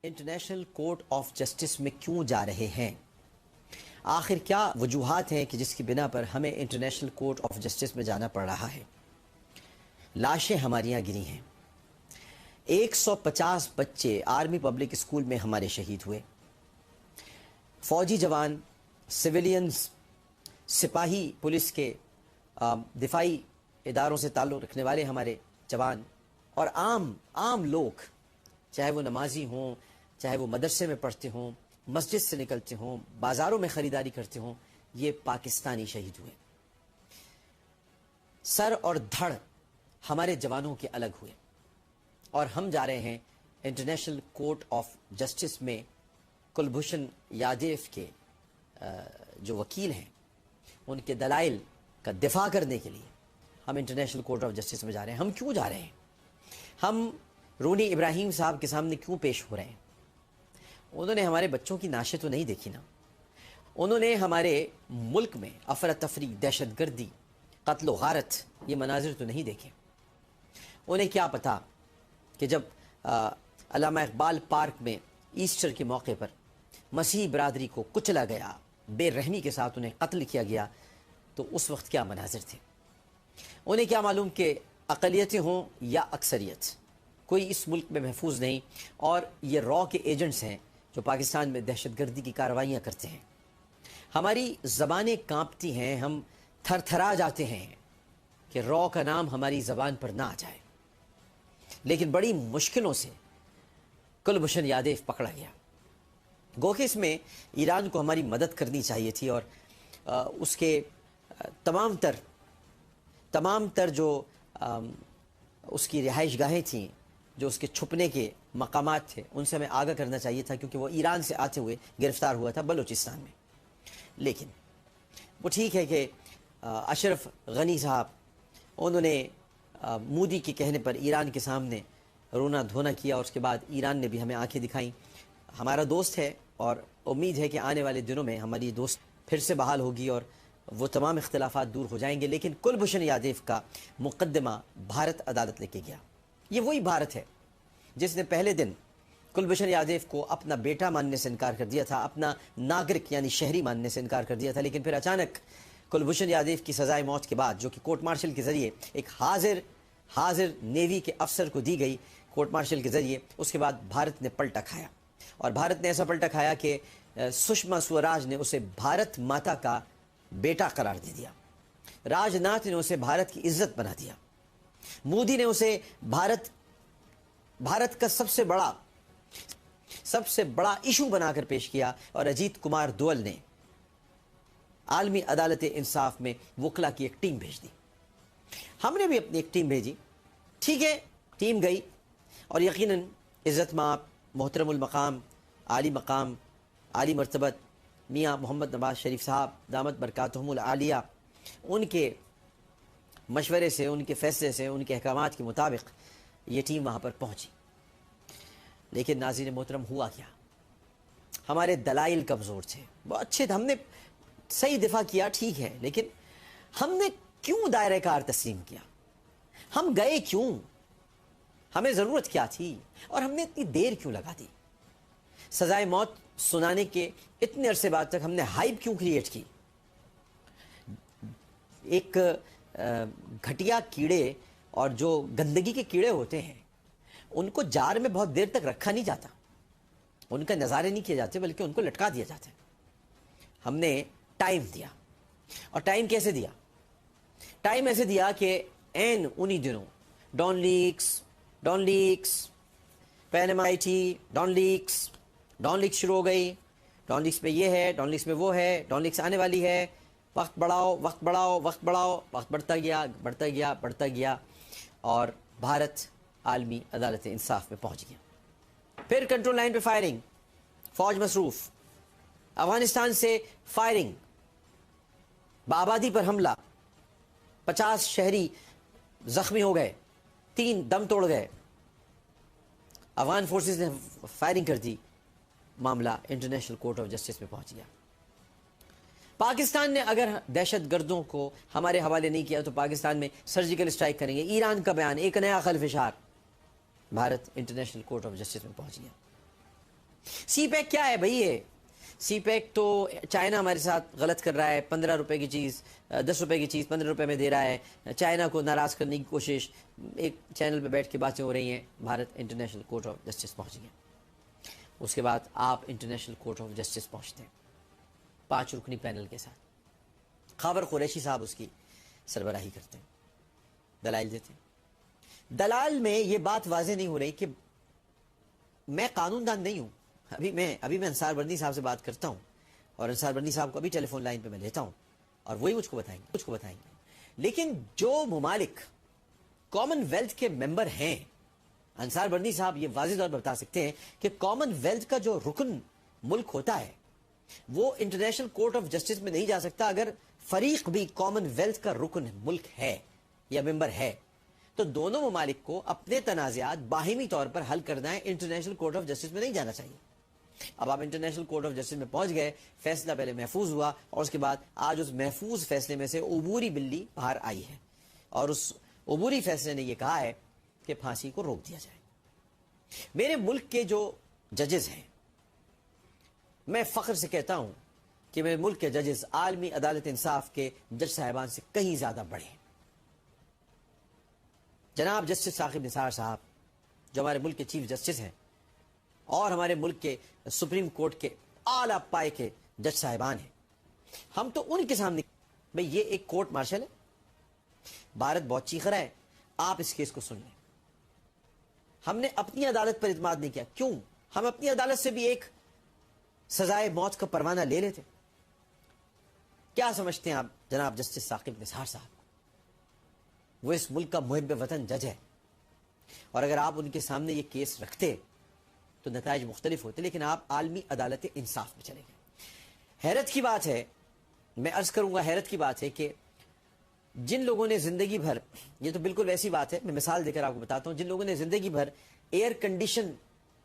International court of justice میں کیوں جا رہے ہیں؟ آخر کیا وجوہات ہیں کہ جس کی بنا پر ہمیں انٹرنیشنل کورٹ آف جسٹس میں جانا پڑ رہا ہے؟ لاشیں ہماری یہاں گری ہیں. 150 بچے آرمی پبلک اسکول میں ہمارے شہید ہوئے. فوجی جوان، سویلینز، سپاہی، پولیس کے دفاعی اداروں سے تعلق رکھنے والے ہمارے جوان اور عام لوگ، چاہے وہ نمازی ہوں، چاہے وہ مدرسے میں پڑھتے ہوں، مسجد سے نکلتے ہوں، بازاروں میں خریداری کرتے ہوں، یہ پاکستانی شہید ہوئے. سر اور دھڑ ہمارے جوانوں کے الگ ہوئے اور ہم جا رہے ہیں انٹرنیشنل کورٹ آف جسٹس میں. کلبھوشن یادیو کے جو وکیل ہیں ان کے دلائل کا دفاع کرنے کے لیے ہم انٹرنیشنل کورٹ آف جسٹس میں جا رہے ہیں. ہم کیوں جا رہے ہیں؟ ہم رونی ابراہیم صاحب کے سامنے کیوں پیش ہو رہے ہیں؟ انہوں نے ہمارے بچوں کی نعشیں تو نہیں دیکھی نا. انہوں نے ہمارے ملک میں افراتفری، دہشت گردی، قتل و غارت، یہ مناظر تو نہیں دیکھے. انہیں کیا پتا کہ جب علامہ اقبال پارک میں ایسٹر کے موقع پر مسیحی برادری کو کچلا گیا، بے رحمی کے ساتھ انہیں قتل کیا گیا، تو اس وقت کیا مناظر تھے. انہیں کیا معلوم کہ اقلیتیں ہوں یا اکثریت، کوئی اس ملک میں محفوظ نہیں، اور یہ را کے ایجنٹس ہیں جو پاکستان میں دہشت گردی کی کارروائیاں کرتے ہیں. ہماری زبانیں کانپتی ہیں، ہم تھر تھرا جاتے ہیں کہ را کا نام ہماری زبان پر نہ آ جائے. لیکن بڑی مشکلوں سے کلبھوشن یادیو پکڑا گیا. گو کہ اس میں ایران کو ہماری مدد کرنی چاہیے تھی، اور اس کے تمام تر جو اس کی رہائش گاہیں تھیں، جو اس کے چھپنے کے مقامات تھے، ان سے ہمیں آگاہ کرنا چاہیے تھا، کیونکہ وہ ایران سے آتے ہوئے گرفتار ہوا تھا بلوچستان میں. لیکن وہ ٹھیک ہے کہ اشرف غنی صاحب، انہوں نے مودی کے کہنے پر ایران کے سامنے رونا دھونا کیا، اور اس کے بعد ایران نے بھی ہمیں آنکھیں دکھائیں. ہمارا دوست ہے اور امید ہے کہ آنے والے دنوں میں ہماری دوست پھر سے بحال ہوگی اور وہ تمام اختلافات دور ہو جائیں گے. لیکن کلبھوشن یادیو کا مقدمہ بھارت عدالت لے کے گیا. یہ وہی بھارت ہے جس نے پہلے دن کلبھوشن یادیو کو اپنا بیٹا ماننے سے انکار کر دیا تھا، اپنا ناگرک یعنی شہری ماننے سے انکار کر دیا تھا. لیکن پھر اچانک کلبھوشن یادیو کی سزائے موت کے بعد، جو کہ کورٹ مارشل کے ذریعے ایک حاضر نیوی کے افسر کو دی گئی کورٹ مارشل کے ذریعے، اس کے بعد بھارت نے پلٹا کھایا. اور بھارت نے ایسا پلٹا کھایا کہ سشما سوراج نے اسے بھارت ماتا کا بیٹا قرار دے دیا. راج ناتھ نے اسے بھارت کی عزت بنا دیا. مودی نے اسے بھارت کا سب سے بڑا ایشو بنا کر پیش کیا، اور اجیت کمار دوول نے عالمی عدالت انصاف میں وکلا کی ایک ٹیم بھیج دی. ہم نے بھی اپنی ایک ٹیم بھیجی. ٹھیک ہے، ٹیم گئی اور یقیناً عزت مآب، محترم المقام، عالی مقام، عالی مرتبت میاں محمد نواز شریف صاحب دامت برکاتہم العالیہ، ان کے مشورے سے، ان کے فیصلے سے، ان کے احکامات کے مطابق یہ ٹیم وہاں پر پہنچی. لیکن ناظرین محترم، ہوا کیا؟ ہمارے دلائل کمزور تھے. بہت اچھے تھے، ہم نے صحیح دفاع کیا، ٹھیک ہے، لیکن ہم نے کیوں دائرہ کار تسلیم کیا؟ ہم گئے کیوں؟ ہمیں ضرورت کیا تھی؟ اور ہم نے اتنی دیر کیوں لگا دی؟ سزائے موت سنانے کے اتنے عرصے بعد تک ہم نے ہائپ کیوں کریٹ کی؟ ایک گھٹیا کیڑے اور جو گندگی کے کیڑے ہوتے ہیں، ان کو جار میں بہت دیر تک رکھا نہیں جاتا، ان کا نظارے نہیں کیے جاتے، بلکہ ان کو لٹکا دیا جاتا ہے. ہم نے ٹائم دیا. اور ٹائم کیسے دیا؟ ٹائم ایسے دیا کہ این انہی دنوں Dawn leaks Panama Dawn leaks شروع ہو گئی. ڈان لیکس میں یہ ہے، ڈان لیکس میں وہ ہے، ڈان لیکس آنے والی ہے، وقت بڑھاؤ، وقت بڑھتا گیا اور بھارت عالمی عدالت انصاف میں پہنچ گیا. پھر کنٹرول لائن پہ فائرنگ، فوج مصروف، افغانستان سے فائرنگ، بآبادی پر حملہ، 50 شہری زخمی ہو گئے، 3 دم توڑ گئے. افغان فورسز نے فائرنگ کر دی، معاملہ انٹرنیشنل کورٹ آف جسٹس میں پہنچ گیا. پاکستان نے اگر دہشت گردوں کو ہمارے حوالے نہیں کیا تو پاکستان میں سرجیکل اسٹرائک کریں گے. ایران کا بیان، ایک نیا خلفشار. Bharat international court of justice میں پہنچ گیا. سی پیک کیا ہے بھائی؟ یہ سی پیک تو چائنا ہمارے ساتھ غلط کر رہا ہے. 15 روپے کی چیز 10 روپے کی چیز 15 روپے میں دے رہا ہے. چائنا کو ناراض کرنے کی کوشش. ایک چینل پہ بیٹھ کے باتیں ہو رہی ہیں. Bharat international court of justice پہنچ گیا. اس کے بعد آپ انٹرنیشنل کورٹ آف جسٹس پہنچتے ہیں 5 رکنی پینل کے ساتھ. خاور قریشی صاحب اس کی سربراہی کرتے ہیں, دلائل دیتے ہیں. دلائل میں یہ بات واضح نہیں ہو رہی کہ میں قانون دان نہیں ہوں. ابھی میں انصار بردی صاحب سے بات کرتا ہوں, اور انصار بردی صاحب کو ابھی ٹیلی فون لائن پہ میں لیتا ہوں, اور وہی مجھ کو بتائیں گے. لیکن جو ممالک کامن ویلتھ کے ممبر ہیں, انصار بردی صاحب یہ واضح طور پر بتا سکتے ہیں کہ کامن ویلتھ کا جو رکن ملک ہوتا ہے وہ انٹرنیشنل کورٹ آف جسٹس میں نہیں جا سکتا اگر فریق بھی کامن ویلتھ کا رکن ملک ہے یا ممبر ہے. تو دونوں ممالک کو اپنے تنازعات باہمی طور پر حل کرنا ہے, انٹرنیشنل کورٹ آف جسٹس میں نہیں جانا چاہیے. اب آپ انٹرنیشنل کورٹ آف جسٹس میں پہنچ گئے, فیصلہ پہلے محفوظ ہوا, اور اس کے بعد آج اس محفوظ فیصلے میں سے عبوری بلی باہر آئی ہے, اور اس عبوری فیصلے نے یہ کہا ہے کہ پھانسی کو روک دیا جائے. میرے ملک کے جو ججز ہیں, میں فخر سے کہتا ہوں کہ میرے ملک کے ججز عالمی عدالت انصاف کے جج صاحبان سے کہیں زیادہ بڑے ہیں. جناب جسٹس ثاقب نثار صاحب جو ہمارے ملک کے چیف جسٹس ہیں, اور ہمارے ملک کے سپریم کورٹ کے اعلیٰ پائے کے جج صاحبان ہیں, ہم تو ان کے سامنے بھئی یہ ایک کورٹ مارشل ہے, بھارت بہت چیخ رہا ہے, آپ اس کیس کو سن لیں. ہم نے اپنی عدالت پر اعتماد نہیں کیا. کیوں؟ ہم اپنی عدالت سے بھی ایک سزائے موت کا پروانہ لے لیتے. کیا سمجھتے ہیں آپ جناب جسٹس ثاقب نثار صاحب؟ وہ اس ملک کا محب وطن جج ہے, اور اگر آپ ان کے سامنے یہ کیس رکھتے تو نتائج مختلف ہوتے, لیکن آپ عالمی عدالت انصاف میں چلے گئے. حیرت کی بات ہے, میں عرض کروں گا حیرت کی بات ہے کہ جن لوگوں نے زندگی بھر, یہ تو بالکل ویسی بات ہے, میں مثال دے کر آپ کو بتاتا ہوں, جن لوگوں نے زندگی بھر ایئر کنڈیشن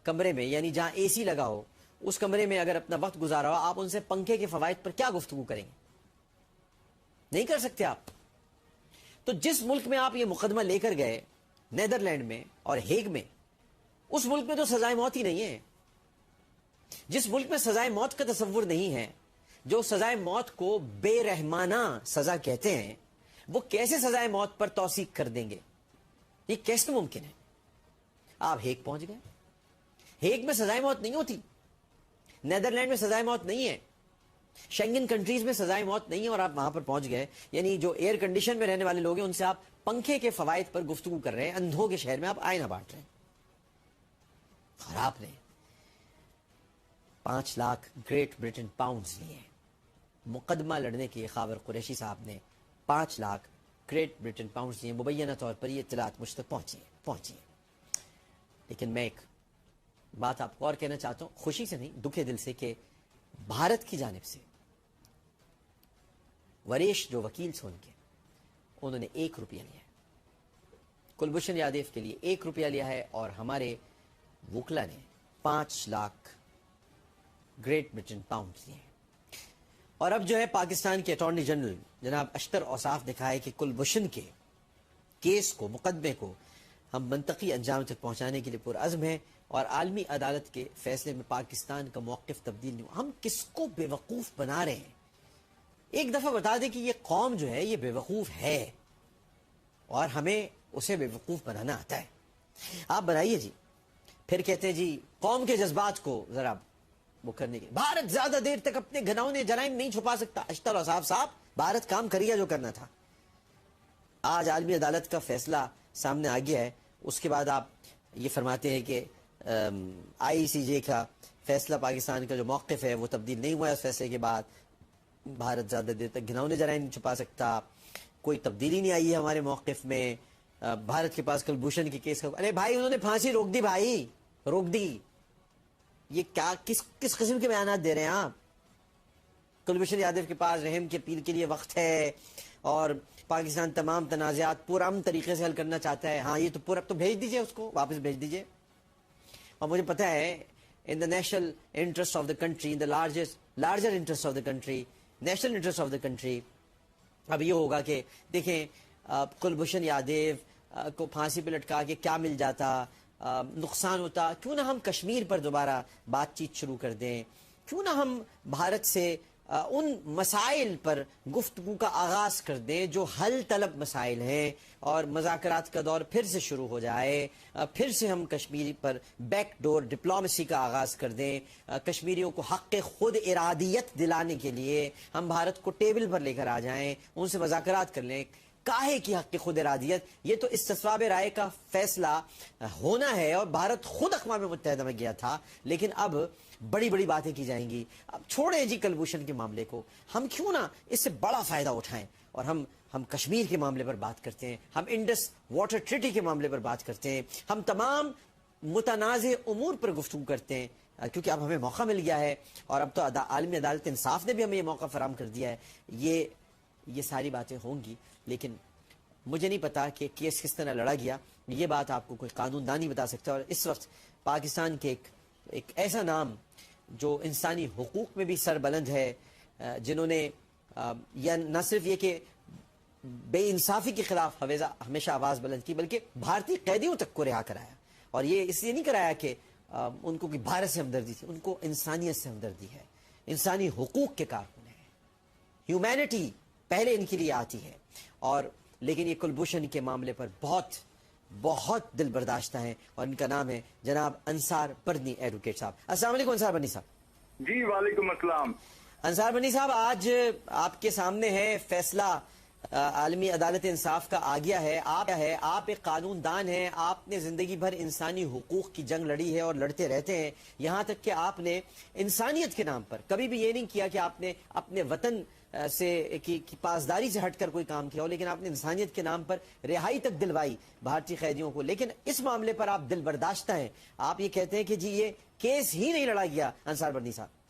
کمرے میں, یعنی جہاں اے سی لگا ہو اس کمرے میں اگر اپنا وقت گزارا ہو, آپ ان سے پنکھے کے فوائد پر کیا گفتگو کریں گے؟ نہیں کر سکتے آپ. تو جس ملک میں آپ یہ مقدمہ لے کر گئے, نیدرلینڈ میں اور ہیگ میں, اس ملک میں تو سزائے موت ہی نہیں ہے. جس ملک میں سزائے موت کا تصور نہیں ہے, جو سزائے موت کو بے رحمانہ سزا کہتے ہیں, وہ کیسے سزائے موت پر توثیق کر دیں گے؟ یہ کیسے ممکن ہے؟ آپ ہیگ پہنچ گئے, ہیگ میں سزائے موت نہیں ہوتی, نیدرلینڈ میں سزائے موت نہیں ہے, شینگن کنٹریز میں سزائے موت نہیں ہے, اور آپ وہاں پر پہنچ گئے. یعنی جو ایئر کنڈیشن میں رہنے والے لوگ ہیں ان سے آپ پنکھے کے فوائد پر گفتگو کر رہے ہیں. اندھوں کے شہر میں آپ آئینہ بانٹ رہے ہیں. اور آپ نے 5 لاکھ گریٹ برٹن پاؤنڈز لیے. مقدمہ لڑنے کے خاور قریشی صاحب نے 5 لاکھ گریٹ برٹن پاؤنڈز لیے. مبینہ طور پر یہ اطلاعات مجھ تک پہنچی ہے. لیکن میں ایک بات آپ کو اور کہنا چاہتا ہوں, خوشی سے نہیں, دکھے دل سے, کہ بھارت کی جانب سے وریش جو وکیل تھے ان کے, انہوں نے 1 روپیہ لیا ہے. کلبھوشن یادیو کے لیے 1 روپیہ لیا ہے, اور ہمارے وکلا نے 5 لاکھ گریٹ برٹن پاؤنڈ لیے ہیں. اور اب جو ہے پاکستان کے اٹارنی جنرل جناب اشتر اوصاف نے کہا ہے کہ کلبھوشن کے کیس کو, مقدمے کو ہم منطقی انجام تک پہنچانے کے لیے پرعزم ہیں, اور عالمی عدالت کے فیصلے میں پاکستان کا موقف تبدیل نہیں ہوا. ہم کس کو بیوقوف بنا رہے ہیں؟ ایک دفعہ بتا دیں کہ یہ قوم جو ہے یہ بیوقوف ہے, اور ہمیں اسے بیوقوف بنانا آتا ہے. آپ بنائیے جی, پھر کہتے ہیں جی قوم کے جذبات کو ذرا وہ کرنے کے. بھارت زیادہ دیر تک اپنے گھناؤنے جرائم نہیں چھپا سکتا. اشتر اوصاف صاحب, بھارت کام کریا جو کرنا تھا. آج عالمی عدالت کا فیصلہ سامنے آ گیا ہے, اس کے بعد آپ یہ فرماتے ہیں کہ آئی سی جے کا فیصلہ, پاکستان کا جو موقف ہے وہ تبدیل نہیں ہوا ہے. اس فیصلے کے بعد بھارت زیادہ دیر تک گھناؤنے جرائم نہیں چھپا سکتا, کوئی تبدیلی نہیں آئی ہے ہمارے موقف میں. بھارت کے پاس کلبھوشن کے کیس کا, ارے بھائی انہوں نے پھانسی روک دی, بھائی روک دی. یہ کیا کس قسم کے بیانات دے رہے ہیں آپ؟ کلبھوشن یادیو کے پاس رحم کی اپیل کے لیے وقت ہے, اور پاکستان تمام تنازعات پرامن طریقے سے حل کرنا چاہتا ہے. ہاں یہ تو پورا, تو بھیج دیجئے, اس کو واپس بھیج دیجئے. اور مجھے پتا ہے in the national interest of the country, in the larger interest of the country, national interest of the country, اب یہ ہوگا کہ دیکھیں کلبھوشن یادیو کو پھانسی پہ لٹکا کے کیا مل جاتا, نقصان ہوتا، کیوں نہ ہم کشمیر پر دوبارہ بات چیت شروع کر دیں، کیوں نہ ہم بھارت سے ان مسائل پر گفتگو کا آغاز کر دیں جو حل طلب مسائل ہیں، اور مذاکرات کا دور پھر سے شروع ہو جائے، پھر سے ہم کشمیر پر بیک ڈور ڈپلومیسی کا آغاز کر دیں، کشمیریوں کو حق خود ارادیت دلانے کے لیے ہم بھارت کو ٹیبل پر لے کر آ جائیں، ان سے مذاکرات کر لیں۔ کاہے کی حق خود ارادیت؟ یہ تو استصواب رائے کا فیصلہ ہونا ہے، اور بھارت خود اقوام متحدہ میں گیا تھا، لیکن اب بڑی بڑی باتیں کی جائیں گی۔ اب چھوڑیں جی کلبھوشن کے معاملے کو، ہم کیوں نہ اس سے بڑا فائدہ اٹھائیں، اور ہم کشمیر کے معاملے پر بات کرتے ہیں، ہم انڈس واٹر ٹریٹی کے معاملے پر بات کرتے ہیں، ہم تمام متنازع امور پر گفتگو کرتے ہیں، کیونکہ اب ہمیں موقع مل گیا ہے، اور اب تو عالمی عدالت انصاف نے بھی ہمیں یہ موقع فراہم کر دیا ہے۔ یہ ساری باتیں ہوں گی، لیکن مجھے نہیں پتا کہ کیس کس طرح لڑا گیا، یہ بات آپ کو کوئی قانون دان نہیں بتا سکتا۔ اور اس وقت پاکستان کے ایک ایسا نام جو انسانی حقوق میں بھی سربلند ہے، جنہوں نے یا نہ صرف یہ کہ بے انصافی کے خلاف ہمیشہ آواز بلند کی، بلکہ بھارتی قیدیوں تک کو رہا کرایا، اور یہ اس لیے نہیں کرایا کہ ان کو بھارت سے ہمدردی تھی، ان کو انسانیت سے ہمدردی ہے، انسانی حقوق کے کارکن ہیں، ہیومینٹی پہلے ان کے لیے آتی ہے۔ اور لیکن یہ کلبھوشن کے معاملے پر بہت بہت دل برداشتہ ہیں، اور ان کا نام ہے جناب انصار برنی ایڈوکیٹ صاحب۔ السلام علیکم انصار برنی صاحب۔ جی وعلیکم السلام۔ انصار برنی صاحب، آج آپ کے سامنے ہے فیصلہ عالمی عدالت انصاف کا آ گیا ہے۔ آپ ایک قانون دان ہیں، آپ نے زندگی بھر انسانی حقوق کی جنگ لڑی ہے اور لڑتے رہتے ہیں، یہاں تک کہ آپ نے انسانیت کے نام پر کبھی بھی یہ نہیں کیا کہ آپ نے اپنے وطن سے کی پاسداری سے ہٹ کر کوئی کام کیا ہو، لیکن آپ نے انسانیت کے نام پر رہائی تک دلوائی بھارتی قیدیوں کو۔ لیکن اس معاملے پر آپ دل برداشتہ ہیں، آپ یہ کہتے ہیں کہ جی یہ کیس ہی نہیں لڑا گیا۔ انصار برنی صاحب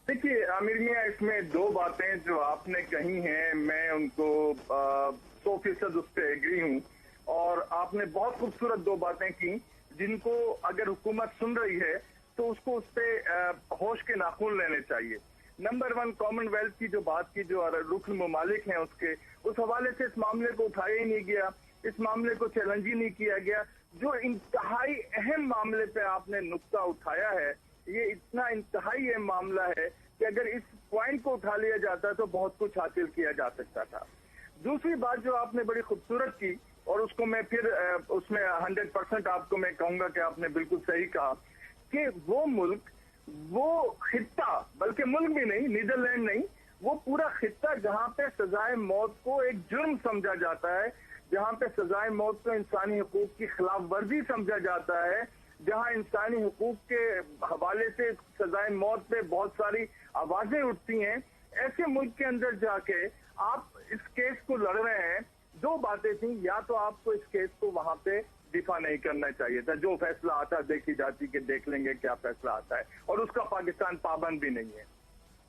دیکھیے عامر میاں، اس میں دو باتیں جو آپ نے کہی ہیں میں ان کو 100% اس پہ ایگری ہوں، اور آپ نے بہت خوبصورت دو باتیں کی جن کو اگر حکومت سن رہی ہے تو اس کو اس پہ ہوش کے ناخن لینے چاہیے۔ نمبر 1، کامن ویلتھ کی جو بات کی، جو رکن ممالک ہیں اس حوالے سے اس معاملے کو اٹھایا ہی نہیں گیا، اس معاملے کو چیلنج ہی نہیں کیا گیا۔ جو انتہائی اہم معاملے پہ آپ نے نقطہ اٹھایا ہے، یہ اتنا انتہائی اہم معاملہ ہے کہ اگر اس پوائنٹ کو اٹھا لیا جاتا تو بہت کچھ حاصل کیا جا سکتا تھا۔ دوسری بات جو آپ نے بڑی خوبصورت کی، اور اس کو میں پھر اس میں 100% آپ کو میں کہوں گا کہ آپ نے بالکل صحیح کہا کہ وہ ملک، وہ خطہ، بلکہ ملک بھی نہیں، نیدرلینڈ نہیں، وہ پورا خطہ جہاں پہ سزائے موت کو ایک جرم سمجھا جاتا ہے، جہاں پہ سزائے موت کو انسانی حقوق کی خلاف ورزی سمجھا جاتا ہے، جہاں انسانی حقوق کے حوالے سے سزائے موت پہ بہت ساری آوازیں اٹھتی ہیں، ایسے ملک کے اندر جا کے آپ اس کیس کو لڑ رہے ہیں۔ دو باتیں تھیں، یا تو آپ کو اس کیس کو وہاں پہ دفاع نہیں کرنا چاہیے تھا، جو فیصلہ آتا دیکھی جاتی کہ دیکھ لیں گے کیا فیصلہ آتا ہے، اور اس کا پاکستان پابند بھی نہیں ہے۔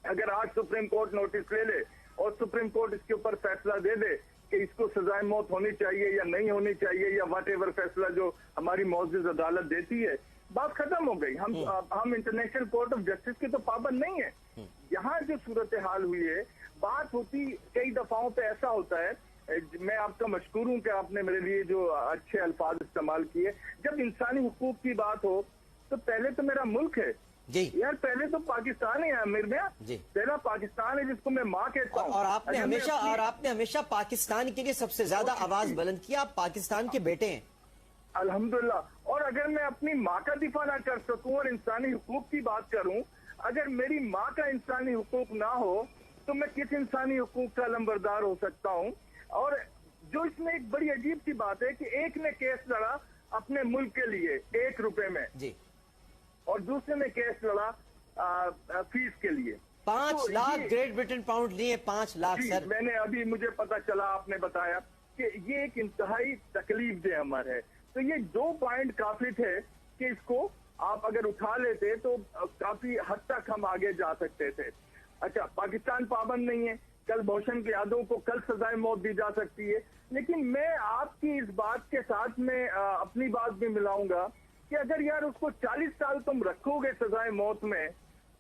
اگر آج سپریم کورٹ نوٹس لے لے اور سپریم کورٹ اس کے اوپر فیصلہ دے دے کہ اس کو سزائے موت ہونی چاہیے یا نہیں ہونی چاہیے، یا واٹ ایور فیصلہ جو ہماری معزز عدالت دیتی ہے، بات ختم ہو گئی۔ ہم انٹرنیشنل کورٹ آف جسٹس کے تو پابند نہیں ہیں۔ یہاں جو صورتحال ہوئی ہے، بات ہوتی کئی دفعوں پہ ایسا ہوتا ہے، میں آپ کا مشکور ہوں کہ آپ نے میرے لیے جو اچھے الفاظ استعمال کیے، جب انسانی حقوق کی بات ہو تو پہلے تو میرا ملک ہے جی یار، پہلے تو پاکستان ہے امیر میاں، پہلا پاکستان ہے جس کو میں ماں کہتا ہوں۔ اور آپ نے ہمیشہ پاکستان کے لیے سب سے زیادہ آواز بلند کی، آپ پاکستان کے بیٹے ہیں الحمدللہ۔ اور اگر میں اپنی ماں کا دفاع نہ کر سکوں اور انسانی حقوق کی بات کروں، اگر میری ماں کا انسانی حقوق نہ ہو تو میں کس انسانی حقوق کا علمبردار ہو سکتا ہوں؟ اور جو اس میں ایک بڑی عجیب سی بات ہے کہ ایک نے کیس لڑا اپنے ملک کے لیے 1 روپے میں، جی، اور دوسرے نے کیس لڑا فیس کے لیے 5 لاکھ گریٹ برٹن پاؤنڈ لیے، 5 لاکھ جی، سر۔ میں نے ابھی مجھے پتا چلا، آپ نے بتایا کہ یہ ایک انتہائی تکلیف دہ عمل ہے۔ تو یہ 2 پوائنٹ کافی تھے کہ اس کو آپ اگر اٹھا لیتے تو کافی حد تک ہم آگے جا سکتے تھے۔ اچھا، پاکستان پابند نہیں ہے، کلبھوشن کے یادوں کو کل سزائے موت دی جا سکتی ہے، لیکن میں آپ کی اس بات کے ساتھ میں اپنی بات بھی ملاؤں گا کہ اگر یار اس کو 40 سال تم رکھو گے سزائے موت میں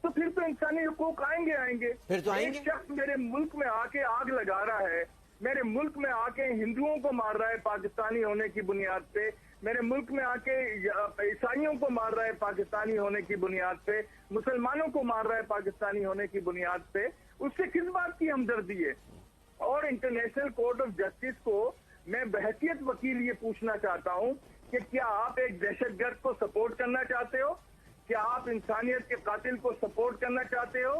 تو پھر تو انسانی حقوق آئیں گے۔ پھر تو آئیں گے۔ ایک شخص میرے ملک میں آ کے آگ لگا رہا ہے، میرے ملک میں آ کے ہندوؤں کو مار رہا ہے پاکستانی ہونے کی بنیاد پہ، میرے ملک میں آ کے عیسائیوں کو مار رہا ہے پاکستانی ہونے کی بنیاد پہ، مسلمانوں کو مار رہا ہے پاکستانی ہونے کی بنیاد پہ، اس سے کس بات کی ہمدردی ہے؟ اور انٹرنیشنل کورٹ آف جسٹس کو میں بحیثیت وکیل یہ پوچھنا چاہتا ہوں کہ کیا آپ ایک دہشت گرد کو سپورٹ کرنا چاہتے ہو؟ کیا آپ انسانیت کے قاتل کو سپورٹ کرنا چاہتے ہو؟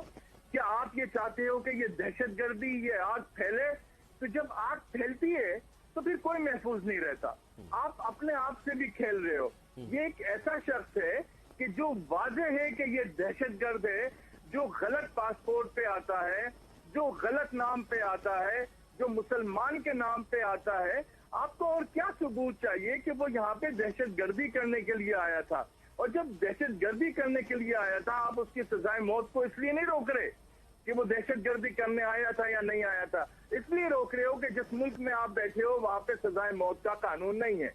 کیا آپ یہ چاہتے ہو کہ یہ دہشت گردی، یہ آگ پھیلے؟ تو جب آگ پھیلتی ہے تو پھر کوئی محفوظ نہیں رہتا، آپ اپنے آپ سے بھی کھیل رہے ہو۔ یہ ایک ایسا شخص ہے کہ جو واضح ہے کہ یہ دہشت گرد ہے، جو غلط پاسپورٹ پہ آتا ہے، جو غلط نام پہ آتا ہے، جو مسلمان کے نام پہ آتا ہے۔ آپ کو اور کیا ثبوت چاہیے کہ وہ یہاں پہ دہشت گردی کرنے کے لیے آیا تھا؟ اور جب دہشت گردی کرنے کے لیے آیا تھا، آپ اس کی سزائے موت کو اس لیے نہیں روک رہے کہ وہ دہشت گردی کرنے آیا تھا یا نہیں آیا تھا، اس لیے روک رہے ہو کہ جس ملک میں آپ بیٹھے ہو وہاں پہ سزائے موت کا قانون نہیں ہے۔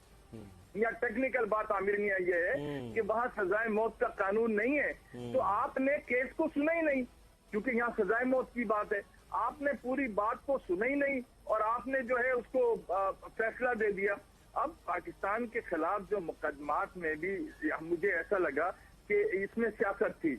یا ٹیکنیکل بات عامر میاں یہ ہے کہ وہاں سزائے موت کا قانون نہیں ہے، تو آپ نے کیس کو سنا ہی نہیں، کیونکہ یہاں سزائے موت کی بات ہے۔ آپ نے پوری بات کو سنا ہی نہیں اور آپ نے جو ہے اس کو فیصلہ دے دیا۔ اب پاکستان کے خلاف جو مقدمات میں بھی مجھے ایسا لگا کہ اس میں سیاست تھی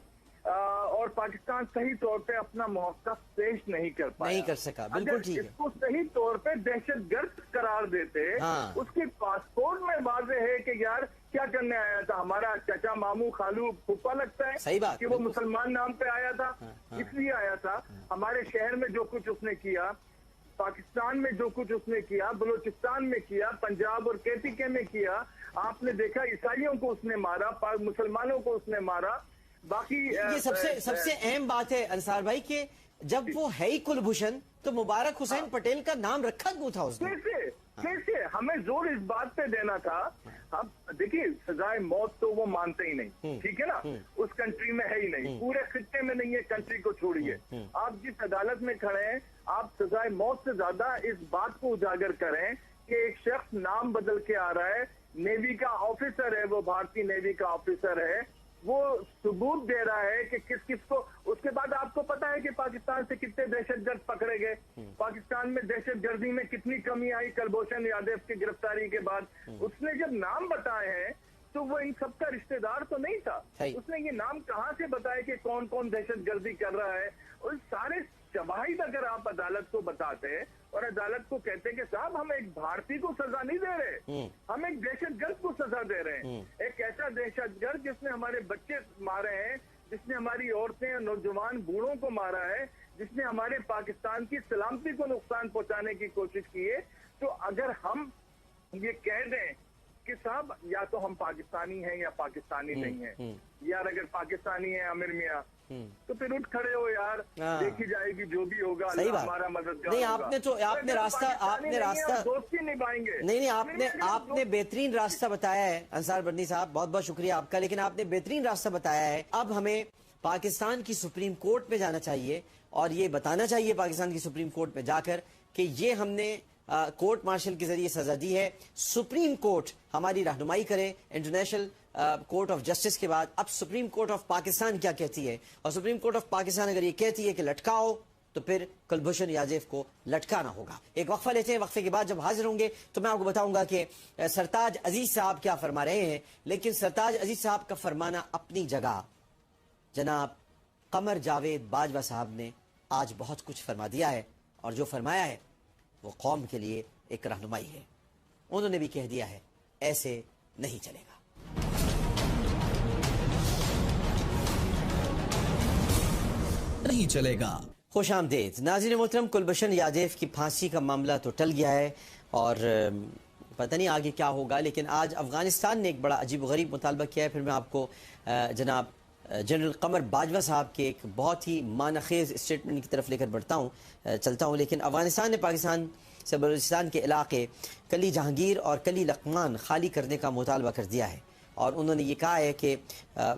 اور پاکستان صحیح طور پہ اپنا موقف پیش نہیں کر پایا، نہیں کر سکا، بالکل ٹھیک ہے۔ اس کو صحیح طور پہ دہشت گرد قرار دیتے، اس کے پاسپورٹ میں واضح ہے کہ یار کیا کرنے آیا تھا، ہمارا چچا ماموں خالو پھپھا لگتا ہے، صحیح بات کہ وہ مسلمان نام پہ آیا تھا، اس لیے آیا تھا۔ ہمارے شہر میں جو کچھ اس نے کیا، پاکستان میں جو کچھ اس نے کیا، بلوچستان میں کیا، پنجاب اور KPK میں کیا، آپ نے دیکھا عیسائیوں کو اس نے مارا، مسلمانوں کو اس نے مارا۔ باقی یہ سب سے اہم بات ہے انصار بھائی کہ جب وہ ہے ہی کلبھوشن تو مبارک حسین پٹیل کا نام رکھا کیوں تھا اس نے؟ کیسے ہمیں زور اس بات پہ دینا تھا؟ اب دیکھیے سزائے موت تو وہ مانتے ہی نہیں، ٹھیک ہے نا، اس کنٹری میں ہے ہی نہیں، پورے خطے میں نہیں ہے، کنٹری کو چھوڑیے۔ آپ جس عدالت میں کھڑے ہیں، آپ سزائے موت سے زیادہ اس بات کو اجاگر کریں کہ ایک شخص نام بدل کے آ رہا ہے، نیوی کا آفیسر ہے، وہ بھارتی نیوی کا آفیسر ہے، وہ ثبوت دے رہا ہے کہ کس کس کو۔ اس کے بعد آپ کو پتا ہے کہ پاکستان سے کتنے دہشت گرد پکڑے گئے، پاکستان میں دہشت گردی میں کتنی کمی آئی کلبھوشن یادو کی گرفتاری کے بعد۔ اس نے جب نام بتائے ہیں تو وہ ان سب کا رشتہ دار تو نہیں تھا، اس نے یہ نام کہاں سے بتایا کہ کون کون دہشت گردی کر رہا ہے؟ اور سارے شواہد اگر آپ عدالت کو بتاتے اور عدالت کو کہتے کہ صاحب ہم ایک بھارتی کو سزا نہیں دے رہے، ہم ایک دہشت گرد کو سزا دے رہے ہیں، ایک ایسا دہشت گرد جس نے ہمارے بچے مارے ہیں، جس نے ہماری عورتیں نوجوان بوڑھوں کو مارا ہے، جس نے ہمارے پاکستان کی سلامتی کو نقصان پہنچانے کی کوشش کی ہے، تو اگر ہم یہ کہہ دیں کہ صاحب یا تو ہم پاکستانی ہیں یا پاکستانی نہیں ہیں، یار اگر پاکستانی ہیں عامر میاں تو پھر اٹھ کھڑے ہو یار، دیکھی جائے گی جو بھی ہوگا، اللہ ہمارا مددگار ہوگا۔ نہیں، آپ نے راستہ دوستی نبھائیں گے۔ نہیں، آپ نے بہترین راستہ بتایا ہے انصار بندی صاحب، بہت بہت شکریہ آپ کا، لیکن آپ نے بہترین راستہ بتایا ہے۔ اب ہمیں پاکستان کی سپریم کورٹ میں جانا چاہیے اور یہ بتانا چاہیے پاکستان کی سپریم کورٹ میں جا کر کہ یہ ہم نے کورٹ مارشل کے ذریعے سزا دی ہے، سپریم کورٹ ہماری رہنمائی کرے انٹرنیشنل کورٹ آف جسٹس کے بعد۔ اب سپریم کورٹ آف پاکستان کیا کہتی ہے، اور سپریم کورٹ آف پاکستان اگر یہ کہتی ہے کہ لٹکاؤ تو پھر کلبھوشن یادو کو لٹکانا ہوگا۔ ایک وقفہ لیتے ہیں، وقفے کے بعد جب حاضر ہوں گے تو میں آپ کو بتاؤں گا کہ سرتاج عزیز صاحب کیا فرما رہے ہیں، لیکن سرتاج عزیز صاحب کا فرمانا اپنی جگہ، جناب قمر جاوید باجوہ صاحب نے آج بہت کچھ فرما دیا ہے، اور جو فرمایا ہے وہ قوم کے لیے ایک رہنمائی ہے۔ انہوں نے بھی کہہ دیا ہے ایسے نہیں چلے گا۔ نہیں چلے گا۔ خوش آمدید ناظرین محترم، کلبھوشن یادو کی پھانسی کا معاملہ تو ٹل گیا ہے اور پتہ نہیں آگے کیا ہوگا، لیکن آج افغانستان نے ایک بڑا عجیب و غریب مطالبہ کیا ہے۔ پھر میں آپ کو جناب جنرل قمر باجوہ صاحب کے ایک بہت ہی معنی خیز اسٹیٹمنٹ کی طرف لے کر چلتا ہوں، لیکن افغانستان نے پاکستان سے بلوچستان کے علاقے کلی جہانگیر اور کلی لقمان خالی کرنے کا مطالبہ کر دیا ہے۔ اور انہوں نے یہ کہا ہے کہ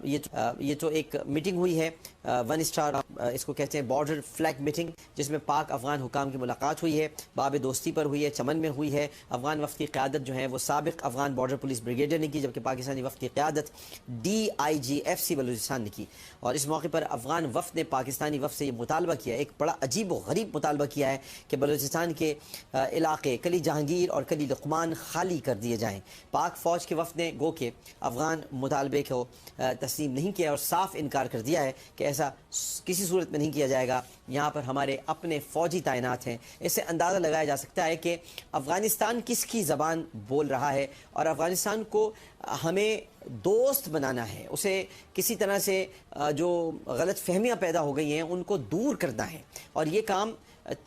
یہ تو ایک میٹنگ ہوئی ہے 1 اسٹار اس کو کہتے ہیں بارڈر فلیگ میٹنگ، جس میں پاک افغان حکام کی ملاقات ہوئی ہے، باب دوستی پر ہوئی ہے، چمن میں ہوئی ہے۔ افغان وفد کی قیادت جو ہے وہ سابق افغان بارڈر پولیس بریگیڈیئر نے کی، جبکہ پاکستانی وفد کی قیادت DIGFC بلوچستان نے کی۔ اور اس موقع پر افغان وفد نے پاکستانی وفد سے یہ مطالبہ کیا، ایک بڑا عجیب و غریب مطالبہ کیا ہے کہ بلوچستان کے علاقے کلی جہانگیر اور کلی لقمان خالی کر دیے جائیں۔ پاک فوج کے وفد نے گو کہ افغان مطالبے کو تسلیم نہیں کیا اور صاف انکار کر دیا ہے کہ ایسا کسی صورت میں نہیں کیا جائے گا، یہاں پر ہمارے اپنے فوجی تعینات ہیں۔ اس سے اندازہ لگایا جا سکتا ہے کہ افغانستان کس کی زبان بول رہا ہے، اور افغانستان کو ہمیں دوست بنانا ہے، اسے کسی طرح سے جو غلط فہمیاں پیدا ہو گئی ہیں ان کو دور کرنا ہے۔ اور یہ کام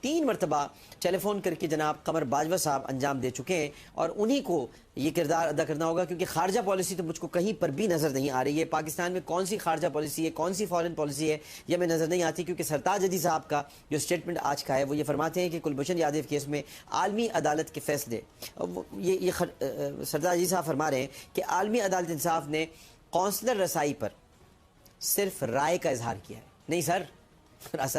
3 مرتبہ ٹیلی فون کر کے جناب قمر باجوہ صاحب انجام دے چکے ہیں، اور انہی کو یہ کردار ادا کرنا ہوگا، کیونکہ خارجہ پالیسی تو مجھ کو کہیں پر بھی نظر نہیں آ رہی ہے۔ پاکستان میں کون سی خارجہ پالیسی ہے، کون سی فارن پالیسی ہے، یہ ہمیں نظر نہیں آتی، کیونکہ سرتاج عدی صاحب کا جو سٹیٹمنٹ آج کا ہے وہ یہ فرماتے ہیں کہ کلبھوشن یادیو کیس میں عالمی عدالت کے فیصلے، یہ سرتاج عدی صاحب فرما رہے ہیں کہ عالمی عدالت انصاف نے قونصلر رسائی پر صرف رائے کا اظہار کیا ہے۔ نہیں سر،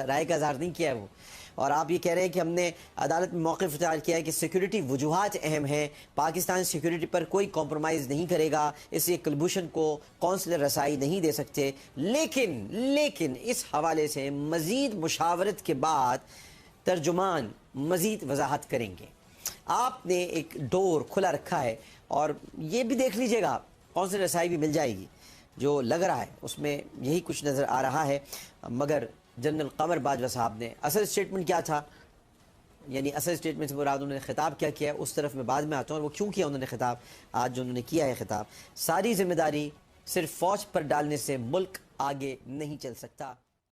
رائے کا اظہار نہیں کیا ہے وہ، اور آپ یہ کہہ رہے ہیں کہ ہم نے عدالت میں موقف اختیار کیا ہے کہ سیکیورٹی وجوہات اہم ہیں، پاکستان سیکیورٹی پر کوئی کمپرومائز نہیں کرے گا، اس لیے کلبھوشن کو قونصلر رسائی نہیں دے سکتے۔ لیکن اس حوالے سے مزید مشاورت کے بعد ترجمان مزید وضاحت کریں گے۔ آپ نے ایک ڈور کھلا رکھا ہے، اور یہ بھی دیکھ لیجئے گا قونصلر رسائی بھی مل جائے گی، جو لگ رہا ہے اس میں یہی کچھ نظر آ رہا ہے۔ مگر جنرل قمر باجوہ صاحب نے اصل سٹیٹمنٹ کیا تھا، یعنی اصل سٹیٹمنٹ سے مراد انہوں نے خطاب کیا کیا ہے، اس طرف میں بعد میں آتا ہوں، اور وہ کیوں کیا انہوں نے خطاب، آج جو انہوں نے کیا ہے خطاب، ساری ذمہ داری صرف فوج پر ڈالنے سے ملک آگے نہیں چل سکتا۔